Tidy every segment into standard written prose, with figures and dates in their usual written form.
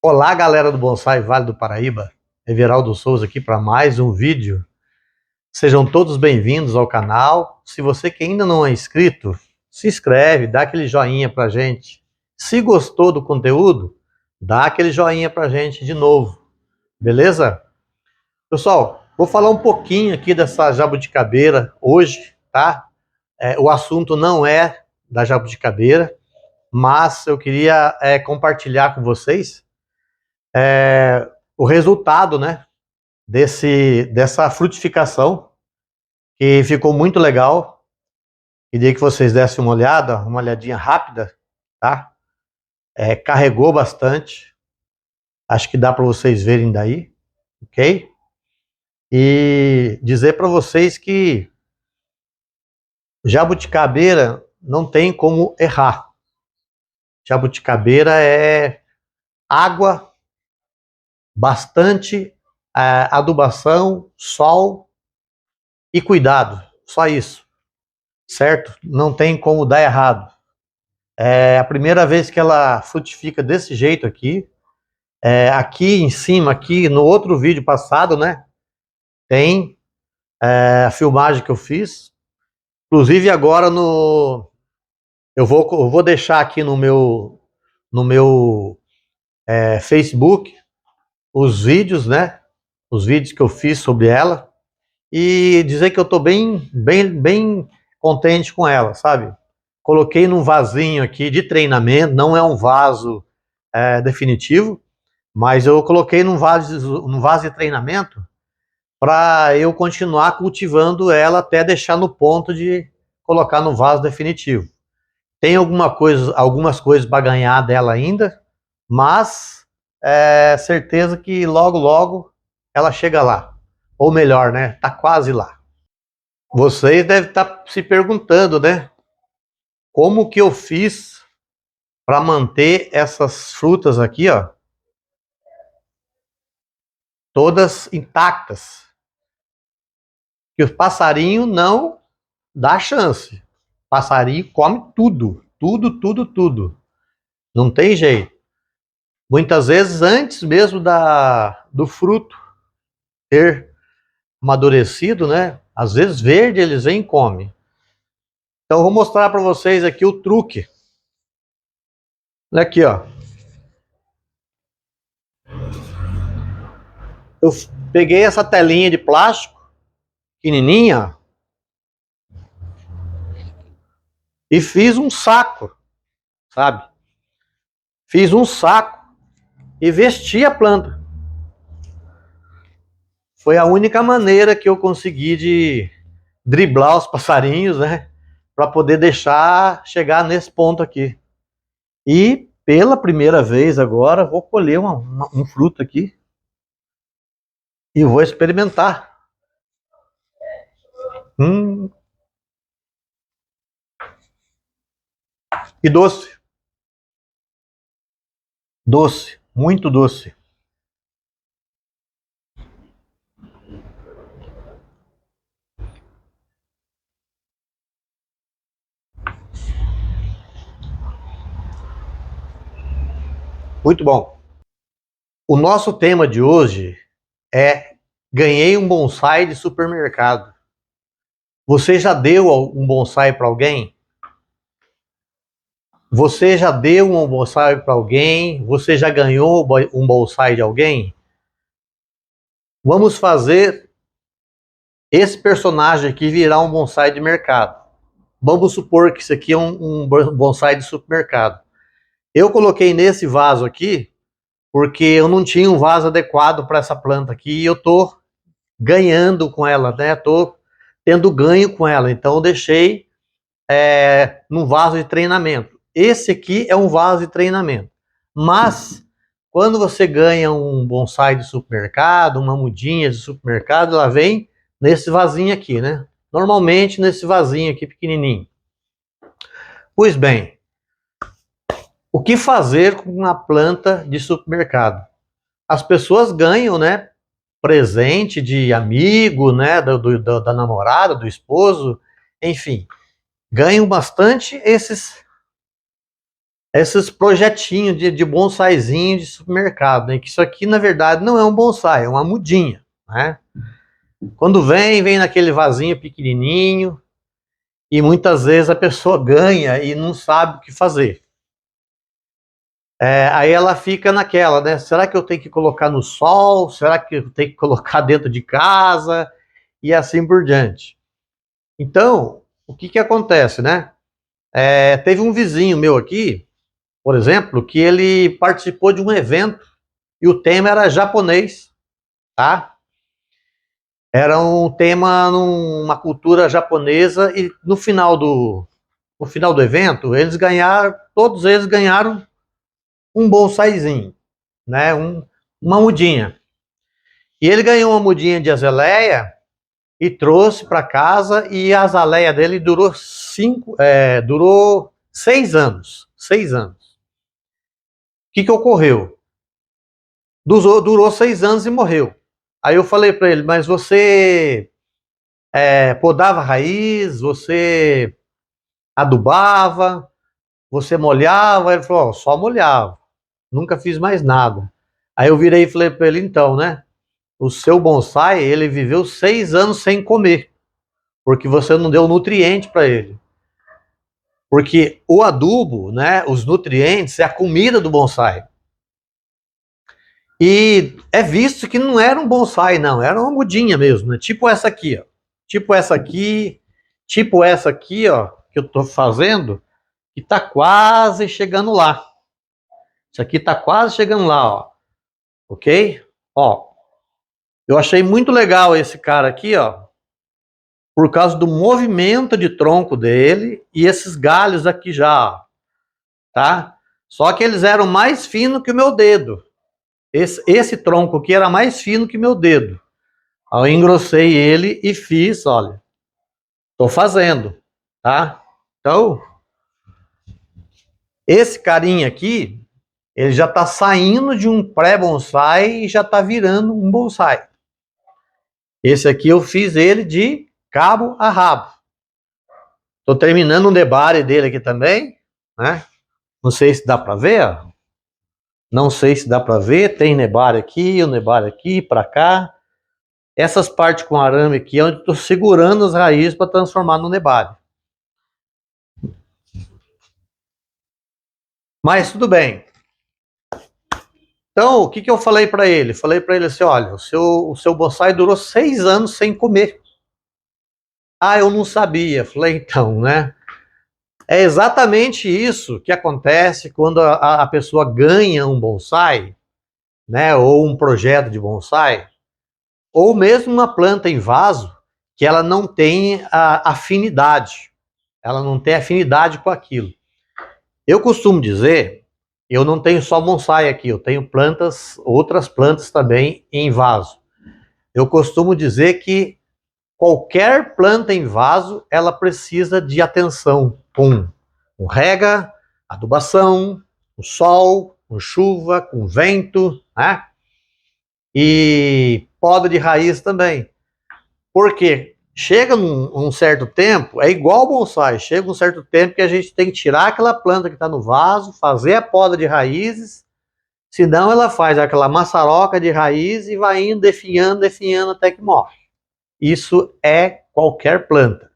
Olá, galera do Bonsai Vale do Paraíba, Everaldo Souza aqui para mais um vídeo. Sejam todos bem-vindos ao canal. Se você que ainda não é inscrito, se inscreve, dá aquele joinha pra gente. Se gostou do conteúdo, dá aquele joinha pra gente de novo, beleza? Pessoal, vou falar um pouquinho aqui dessa jabuticabeira hoje, tá? O assunto não é da jabuticabeira, mas eu queria compartilhar com vocês o resultado, né, dessa frutificação, que ficou muito legal. Queria que vocês dessem uma olhadinha rápida, tá? Carregou bastante, acho que dá para vocês verem daí, ok? E dizer para vocês que jabuticabeira não tem como errar. Jabuticabeira é água, bastante adubação, sol e cuidado, só isso, certo? Não tem como dar errado. É a primeira vez que ela frutifica desse jeito aqui. Aqui em cima, aqui no outro vídeo passado, né, tem a filmagem que eu fiz. Inclusive agora eu vou deixar aqui no meu Facebook os vídeos, né, os vídeos que eu fiz sobre ela, e dizer que eu estou bem contente com ela, sabe? Coloquei num vasinho aqui de treinamento, não é um vaso definitivo, mas eu coloquei num vaso de treinamento para eu continuar cultivando ela até deixar no ponto de colocar no vaso definitivo. Tem algumas coisas para ganhar dela ainda, mas certeza que logo logo ela chega lá. Ou melhor, né? Tá quase lá. Vocês devem estar se perguntando, né? Como que eu fiz para manter essas frutas aqui, ó, todas intactas? Que o passarinho não dá chance. O passarinho come tudo, tudo, tudo, tudo. Não tem jeito. Muitas vezes antes mesmo do fruto ter amadurecido, né? Às vezes verde eles vêm e comem. Então eu vou mostrar para vocês aqui o truque. Olha aqui, ó. Eu peguei essa telinha de plástico pequenininha e fiz um saco, sabe? Fiz um saco e vesti a planta. Foi a única maneira que eu consegui de driblar os passarinhos, né? Para poder deixar chegar nesse ponto aqui. E pela primeira vez agora vou colher um fruto aqui e vou experimentar. E doce. Doce, muito doce. Muito bom. O nosso tema de hoje é: ganhei um bonsai de supermercado. Você já deu um bonsai para alguém? Você já deu um bonsai para alguém? Você já ganhou um bonsai de alguém? Vamos fazer esse personagem aqui virar um bonsai de mercado. Vamos supor que isso aqui é um bonsai de supermercado. Eu coloquei nesse vaso aqui porque eu não tinha um vaso adequado para essa planta aqui e eu tô ganhando com ela, né? Tô tendo ganho com ela, então eu deixei num vaso de treinamento. Esse aqui é um vaso de treinamento, mas quando você ganha um bonsai de supermercado, uma mudinha de supermercado, ela vem nesse vasinho aqui, né? Normalmente nesse vasinho aqui pequenininho. Pois bem, o que fazer com uma planta de supermercado? As pessoas ganham, né, presente de amigo, né, da namorada, do esposo, enfim, ganham bastante esses projetinhos de bonsaizinho de supermercado, né? Que isso aqui, na verdade, não é um bonsai, é uma mudinha, né? Quando vem naquele vasinho pequenininho e muitas vezes a pessoa ganha e não sabe o que fazer. Aí ela fica naquela, né? Será que eu tenho que colocar no sol? Será que eu tenho que colocar dentro de casa? E assim por diante. Então, o que acontece, né? Teve um vizinho meu aqui, por exemplo, que ele participou de um evento e o tema era japonês, tá? Era um tema numa cultura japonesa e no final do evento, todos eles ganharam um bonsaizinho, né? Uma mudinha. E ele ganhou uma mudinha de azaleia e trouxe para casa e a azaleia dele durou 6 anos. 6 anos. O que ocorreu? Durou 6 anos e morreu. Aí eu falei para ele, mas você podava a raiz, você adubava, você molhava? Ele falou, só molhava, nunca fiz mais nada. Aí eu virei e falei para ele, então, né? O seu bonsai, ele viveu 6 anos sem comer, porque você não deu nutriente para ele. Porque o adubo, né, os nutrientes, é a comida do bonsai. E é visto que não era um bonsai, não, era uma mudinha mesmo, né? Tipo essa aqui, ó. Tipo essa aqui, tipo essa aqui, ó, que eu tô fazendo, que tá quase chegando lá. Isso aqui tá quase chegando lá, ó. Ok? Ó, eu achei muito legal esse cara aqui, ó, por causa do movimento de tronco dele e esses galhos aqui já, ó, tá? Só que eles eram mais finos que o meu dedo. Esse tronco aqui era mais fino que meu dedo. Aí eu engrossei ele e fiz, olha, tô fazendo, tá? Então, esse carinha aqui, ele já tá saindo de um pré-bonsai e já tá virando um bonsai. Esse aqui eu fiz ele de cabo a rabo. Tô terminando um debare dele aqui também, né? Não sei se dá para ver, ó. Não sei se dá para ver, tem nebare aqui, o nebare aqui, para cá. Essas partes com arame aqui é onde estou segurando as raízes para transformar no nebare. Mas tudo bem. Então, o que eu falei para ele? Falei para ele assim, olha, o seu bonsai durou 6 anos sem comer. Ah, eu não sabia. Falei, então, né? É exatamente isso que acontece quando a pessoa ganha um bonsai, né? Ou um projeto de bonsai, ou mesmo uma planta em vaso, que ela não tem a afinidade. Ela não tem afinidade com aquilo. Eu costumo dizer, eu não tenho só bonsai aqui, eu tenho outras plantas também em vaso. Eu costumo dizer que qualquer planta em vaso, ela precisa de atenção, com rega, adubação, com sol, com chuva, com vento, né? E poda de raiz também. Porque chega um certo tempo, é igual ao bonsai, chega um certo tempo que a gente tem que tirar aquela planta que está no vaso, fazer a poda de raízes, senão ela faz aquela maçaroca de raiz e vai indo, definhando até que morre. Isso é qualquer planta.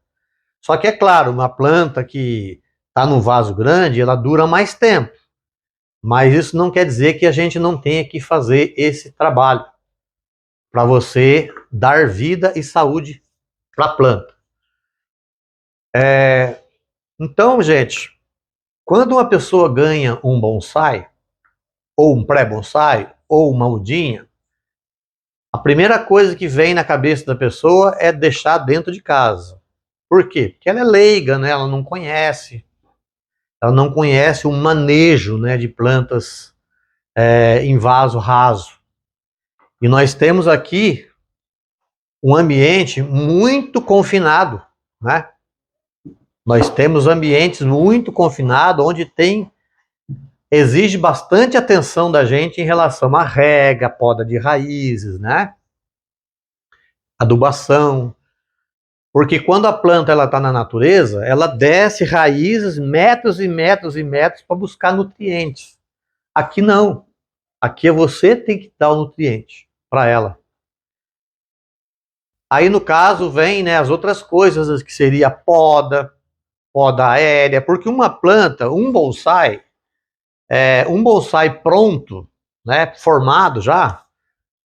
Só que é claro, uma planta que está num vaso grande, ela dura mais tempo. Mas isso não quer dizer que a gente não tenha que fazer esse trabalho para você dar vida e saúde para a planta. Então, gente, quando uma pessoa ganha um bonsai, ou um pré-bonsai, ou uma mudinha, a primeira coisa que vem na cabeça da pessoa é deixar dentro de casa. Por quê? Porque ela é leiga, né? Ela não conhece o manejo, né, de plantas em vaso raso. E nós temos aqui um ambiente muito confinado, né? Nós temos ambientes muito confinados, onde exige bastante atenção da gente em relação à rega, poda de raízes, né? Adubação. Porque quando a planta está na natureza, ela desce raízes metros e metros e metros para buscar nutrientes. Aqui não. Aqui é você que tem que dar o nutriente para ela. Aí no caso vem, né, as outras coisas, que seria poda aérea, porque uma planta, um bonsai pronto, né, formado já,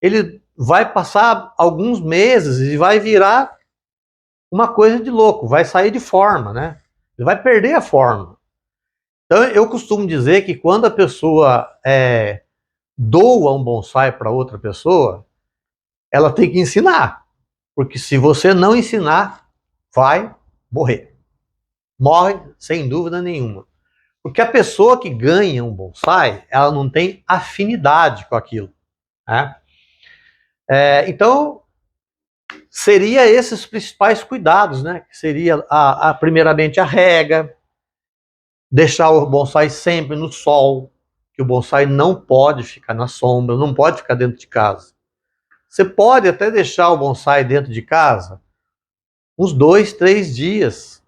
ele vai passar alguns meses e vai virar uma coisa de louco, vai sair de forma, né? Ele vai perder a forma. Então eu costumo dizer que quando a pessoa doa um bonsai para outra pessoa, ela tem que ensinar, porque se você não ensinar, vai morrer. Morre sem dúvida nenhuma. Porque a pessoa que ganha um bonsai, ela não tem afinidade com aquilo, né? Então, seria esses principais cuidados, né? Que seria, primeiramente, a rega, deixar o bonsai sempre no sol, que o bonsai não pode ficar na sombra, não pode ficar dentro de casa. Você pode até deixar o bonsai dentro de casa uns 2, 3 dias,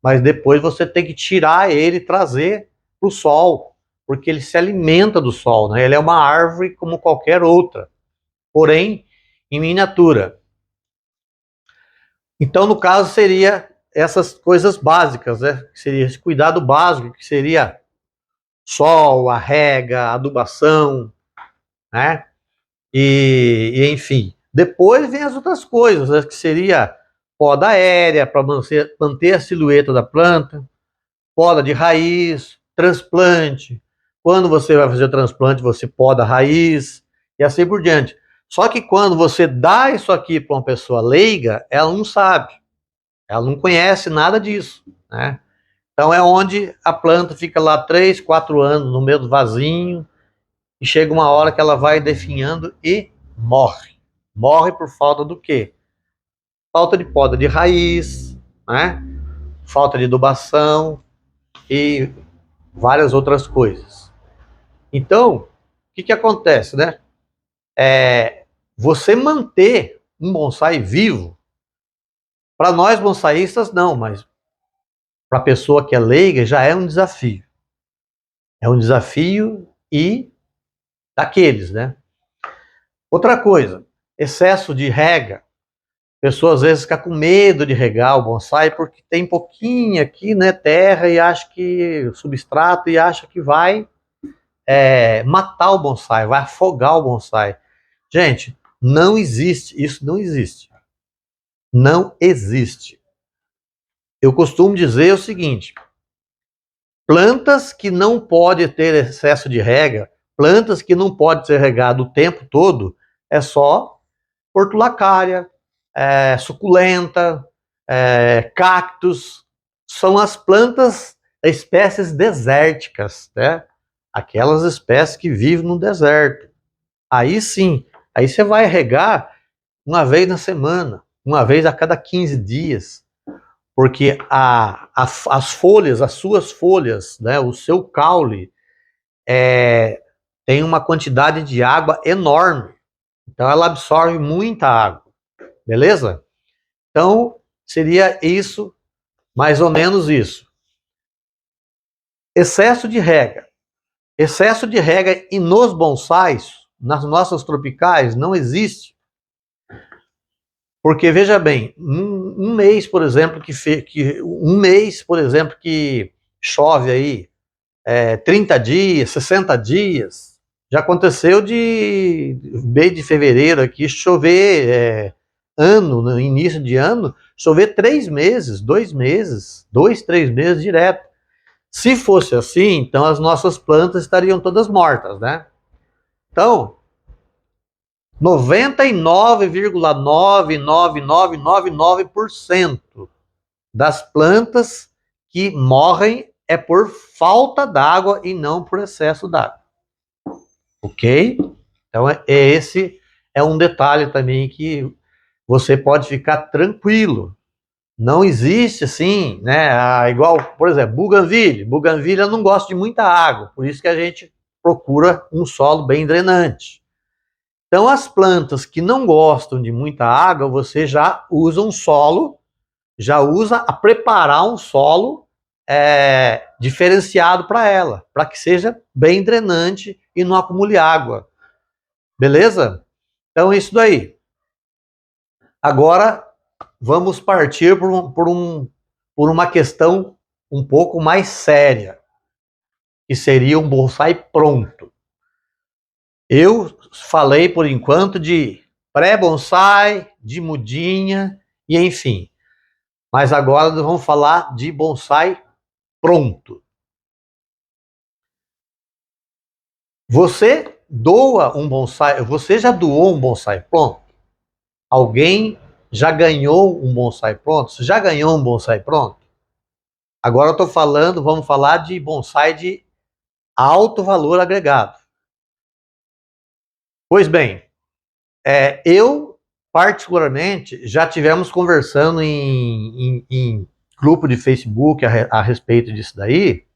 mas depois você tem que tirar ele e trazer para o sol, porque ele se alimenta do sol, né? Ele é uma árvore como qualquer outra, porém em miniatura. Então, no caso, seria essas coisas básicas, né? Seria esse cuidado básico, que seria sol, a rega, a adubação, né? E enfim. Depois vem as outras coisas, né? Que seria poda aérea, para manter a silhueta da planta, poda de raiz, transplante. Quando você vai fazer o transplante, você poda a raiz, e assim por diante. Só que quando você dá isso aqui para uma pessoa leiga, ela não sabe, ela não conhece nada disso, né? Então é onde a planta fica lá 3, 4 anos no meio do vasinho, e chega uma hora que ela vai definhando e morre. Morre por falta do quê? Falta de poda de raiz, né? Falta de adubação e várias outras coisas. Então, o que acontece, né? Você manter um bonsai vivo, para nós bonsaístas não, mas para a pessoa que é leiga já é um desafio. É um desafio e daqueles, né? Outra coisa, excesso de rega. A pessoa às vezes fica com medo de regar o bonsai porque tem pouquinho aqui, né, terra, e acha que substrato, e acha que vai matar o bonsai, vai afogar o bonsai. Gente, não existe, isso não existe. Não existe. Eu costumo dizer o seguinte: plantas que não podem ter excesso de rega, plantas que não podem ser regadas o tempo todo, é só portulacária, suculenta, cactos, são as plantas, espécies desérticas, né? Aquelas espécies que vivem no deserto. Aí sim, aí você vai regar uma vez na semana, uma vez a cada 15 dias, porque as folhas, as suas folhas, né, o seu caule, tem uma quantidade de água enorme, então ela absorve muita água, beleza? Então, seria isso, mais ou menos isso. Excesso de rega. Excesso de rega e nos bonsais, nas nossas tropicais, não existe. Porque, veja bem, um mês, por exemplo, que chove aí 30 dias, 60 dias, já aconteceu de mês de fevereiro aqui chover no início de ano, chover 3 meses, 2 meses, 2, 3 meses direto. Se fosse assim, então as nossas plantas estariam todas mortas, né? Então, 99,99999% das plantas que morrem é por falta d'água e não por excesso d'água. Ok? Então, esse é um detalhe também que você pode ficar tranquilo. Não existe assim, né? Igual, por exemplo, buganvília. Buganvília não gosta de muita água, por isso que a gente procura um solo bem drenante. Então, as plantas que não gostam de muita água, você já usa um solo já usa a preparar um solo diferenciado para ela, para que seja bem drenante e não acumule água. Beleza? Então, isso daí. Agora, vamos partir por uma questão um pouco mais séria, que seria um bonsai pronto. Eu falei, por enquanto, de pré-bonsai, de mudinha e enfim. Mas agora nós vamos falar de bonsai pronto. Você doa um bonsai, você já doou um bonsai pronto? Alguém já ganhou um bonsai pronto? Você já ganhou um bonsai pronto? Agora eu estou falando, vamos falar de bonsai de alto valor agregado. Pois bem, eu particularmente já tivemos conversando em grupo de Facebook a respeito disso daí,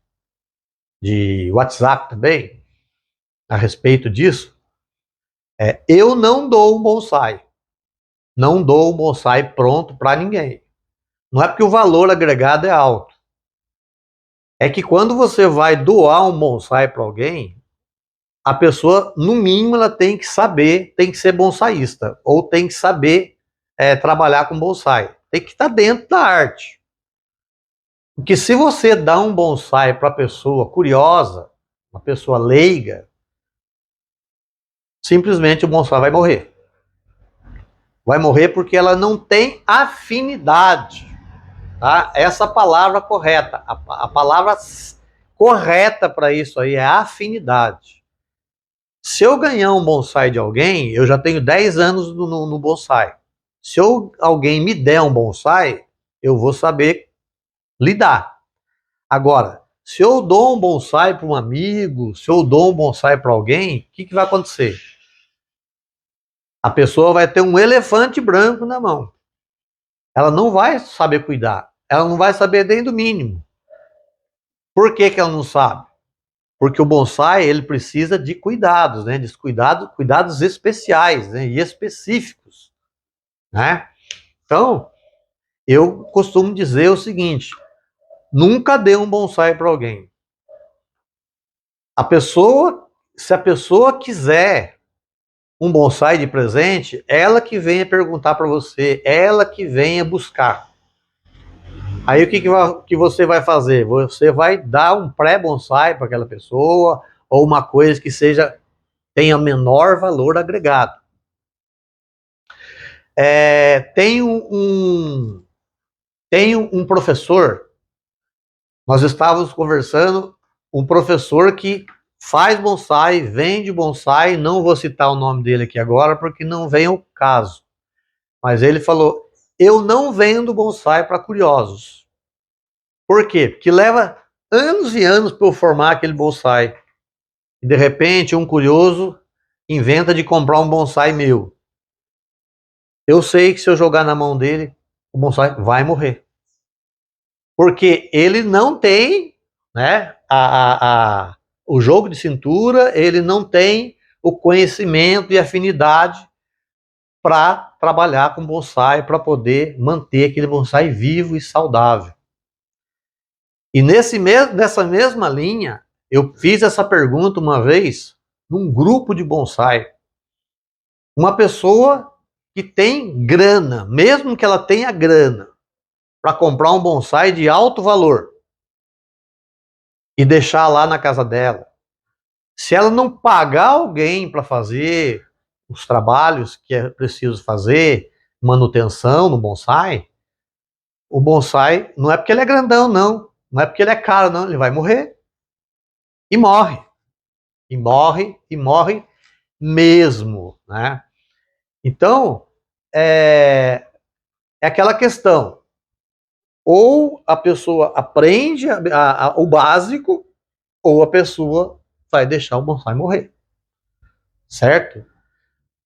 de WhatsApp também, a respeito disso. Eu não dou um bonsai. Não dou um bonsai pronto para ninguém. Não é porque o valor agregado é alto. É que quando você vai doar um bonsai para alguém, a pessoa, no mínimo, ela tem que saber, tem que ser bonsaísta, ou tem que saber trabalhar com bonsai. Tem que estar dentro da arte. Porque se você dá um bonsai para a pessoa curiosa, uma pessoa leiga, simplesmente o bonsai vai morrer. Vai morrer porque ela não tem afinidade. Tá? Essa palavra correta, a palavra correta para isso aí é afinidade. Se eu ganhar um bonsai de alguém, eu já tenho 10 anos no bonsai. Se alguém me der um bonsai, eu vou saber lidar. Agora, se eu dou um bonsai para um amigo, se eu dou um bonsai para alguém, o que vai acontecer? A pessoa vai ter um elefante branco na mão. Ela não vai saber cuidar. Ela não vai saber nem do mínimo. Por que ela não sabe? Porque o bonsai, ele precisa de cuidados, né? Cuidados especiais, né? E específicos, né? Então, eu costumo dizer o seguinte: nunca dê um bonsai para alguém. Se a pessoa quiser um bonsai de presente, ela que venha perguntar para você, ela que venha buscar. Aí o que você vai fazer? Você vai dar um pré-bonsai para aquela pessoa, ou uma coisa que tenha menor valor agregado. Tem um professor, nós estávamos conversando, um professor que faz bonsai, vende bonsai, não vou citar o nome dele aqui agora, porque não vem ao caso. Mas ele falou, eu não vendo bonsai para curiosos. Por quê? Porque leva anos e anos para eu formar aquele bonsai. E de repente um curioso inventa de comprar um bonsai meu. Eu sei que se eu jogar na mão dele, o bonsai vai morrer. Porque ele não tem, né, o jogo de cintura, ele não tem o conhecimento e afinidade para trabalhar com bonsai, para poder manter aquele bonsai vivo e saudável. E nessa mesma linha, eu fiz essa pergunta uma vez num grupo de bonsai. Uma pessoa que tem grana, mesmo que ela tenha grana, para comprar um bonsai de alto valor e deixar lá na casa dela. Se ela não pagar alguém para fazer os trabalhos que é preciso fazer, manutenção no bonsai, o bonsai não é porque ele é grandão, não. Não é porque ele é caro, não. Ele vai morrer. E morre. E morre, e morre mesmo, né? Então, é aquela questão. Ou a pessoa aprende o básico, ou a pessoa vai deixar o bonsai morrer. Certo?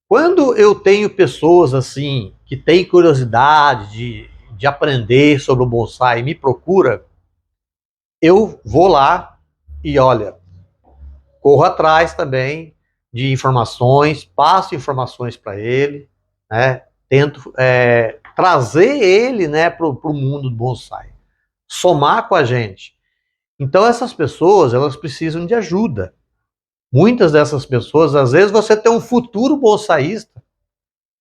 Quando eu tenho pessoas assim, que têm curiosidade de aprender sobre o bonsai e me procura, eu vou lá e olha, corro atrás também de informações, passo informações para ele, né? Tento trazer ele, né, para o mundo do bonsai, somar com a gente. Então essas pessoas, elas precisam de ajuda. Muitas dessas pessoas, às vezes você tem um futuro bonsaísta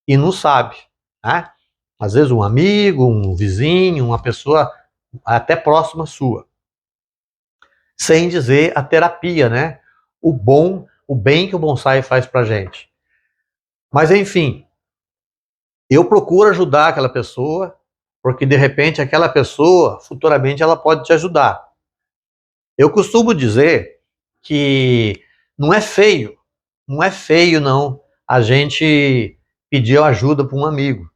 e não sabe, né? Às vezes um amigo, um vizinho, uma pessoa até próxima sua. Sem dizer a terapia, né? O bem que o bonsai faz pra gente. Mas enfim, eu procuro ajudar aquela pessoa, porque de repente aquela pessoa, futuramente, ela pode te ajudar. Eu costumo dizer que não é feio não, a gente pedir ajuda para um amigo.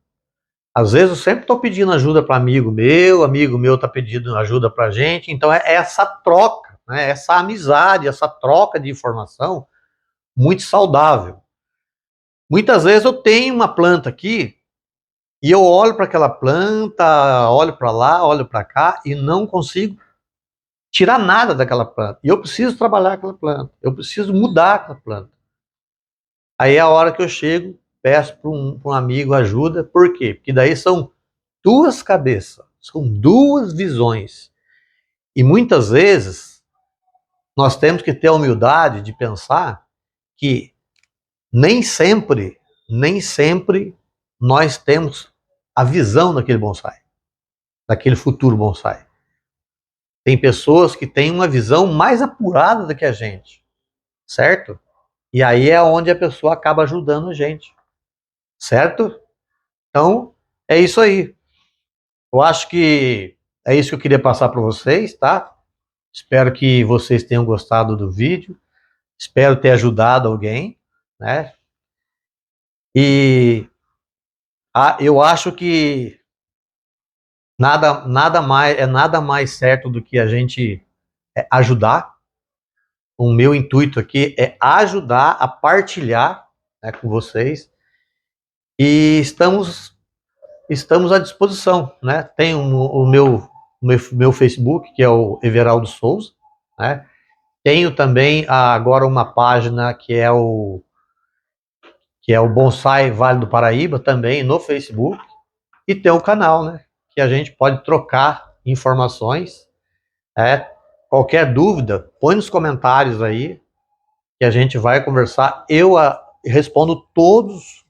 Às vezes eu sempre estou pedindo ajuda para amigo meu está pedindo ajuda para a gente, então é essa troca, né, essa amizade, essa troca de informação muito saudável. Muitas vezes eu tenho uma planta aqui e eu olho para aquela planta, olho para lá, olho para cá e não consigo tirar nada daquela planta. E eu preciso trabalhar aquela planta, eu preciso mudar aquela planta. Aí é a hora que eu chego, peço para um amigo ajuda, por quê? Porque daí são duas cabeças, são duas visões. E muitas vezes nós temos que ter a humildade de pensar que nem sempre nós temos a visão daquele bonsai, daquele futuro bonsai. Tem pessoas que têm uma visão mais apurada do que a gente, certo? E aí é onde a pessoa acaba ajudando a gente, certo? Então, é isso aí. Eu acho que é isso que eu queria passar para vocês, tá? Espero que vocês tenham gostado do vídeo. Espero ter ajudado alguém, né? E eu acho que nada mais certo do que a gente ajudar. O meu intuito aqui é ajudar a partilhar, né, com vocês. E estamos à disposição, né? Tem o meu Facebook, que é o Everaldo Souza, né? Tenho também agora uma página que é o Bonsai Vale do Paraíba, também no Facebook, e tem o canal, né? Que a gente pode trocar informações. Qualquer dúvida, põe nos comentários aí, que a gente vai conversar. Eu respondo todas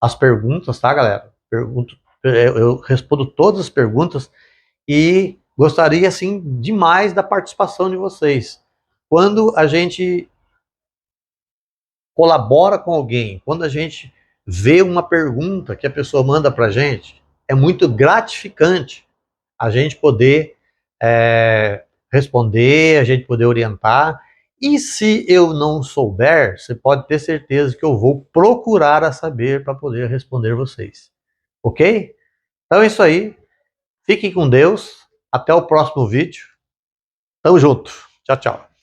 as perguntas, tá, galera? Eu respondo todas as perguntas e gostaria, assim, demais da participação de vocês. Quando a gente colabora com alguém, quando a gente vê uma pergunta que a pessoa manda para a gente, é muito gratificante a gente poder responder, a gente poder orientar. E se eu não souber, você pode ter certeza que eu vou procurar a saber para poder responder vocês. Ok? Então é isso aí. Fiquem com Deus. Até o próximo vídeo. Tamo junto. Tchau, tchau.